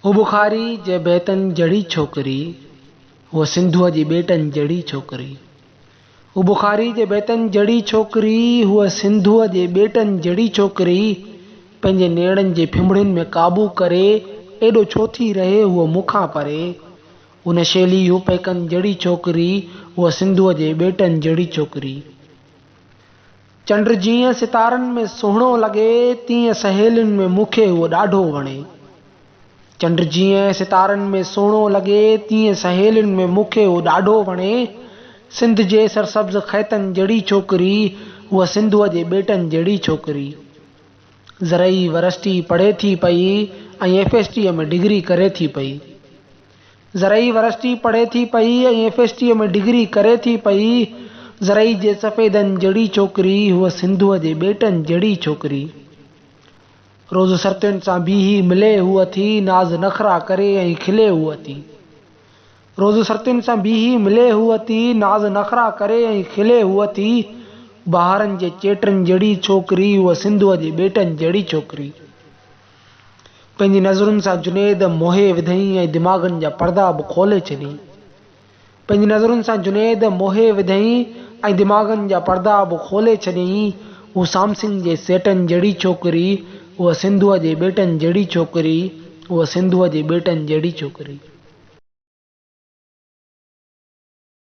ओ बुखारी जे बेतन जड़ी छोकरी, वो सिंधुअ जी बेटन जड़ी छोकरी। ओ बुखारी जे बेतन जड़ी छोकरी, हुआ सिंधुअ जे बेटन जड़ी छोकरी। पंहिंजे नेड़नि जे फिमड़ियुनि में काबू करे, एॾो छो थी रहे हुअ मूंखां परे। उन शेली हू पैकन जड़ी छोकरी, हुआ सिंधुअ जे बेटन जड़ी छोकरी। चंड जीअं सितारनि में सुहिणो लॻे, तीअं सहेलियुनि में मूंखे उहो ॾाढो वणे। चंड जीअं सितारनि में सुहिणो लॻे, तीअं सहेलियुनि में मूंखे उहो ॾाढो वणे। सिंध जे सरसब्ज़ खैतन जड़ी छोकरी, उहा सिंधुअ जे बेटन जड़ी छोकरी। ज़रई यूनिवर्सिटी पढ़े थी पई ऐं FST में डिग्री करे थी पई। ज़रई यूनिवर्सिटी पढ़े थी पई ऐं FST में डिग्री करे थी पई। ज़रई जे सफ़ेदन जड़ी छोकरी, हुआ सिंधुअ जे बेटन जड़ी छोकरी। रोज़ सरतियुनि सां बीही मिले हुअ थी, नाज़ नखरा करे ऐं खिले हुअ थी। रोज़ सरतियुनि सां बीही मिले हुअ थी, नाज़ नखरा करे ऐं खिले हुअ थी। बहारनि जे चेटनि जड़ी छोकरी, हुआ सिंधुअ जे बेटन जड़ी छोकरी। पंहिंजी नज़रुनि सां जुनेद मोहे विधई ऐं दिमाग़नि जा पर्दा बि खोले छॾियईं। पंहिंजी नज़रुनि सां जुनेद मोहे विधई ऐं दिमाग़नि जा पर्दा बि खोले छॾियईं। हू सामसिंग जे सेटनि जड़ी छोकरी, उहा सिंधुअ जे बेटन जड़ी छोकरी। उहा सिंधुअ जे बेटन जड़ी छोकरी।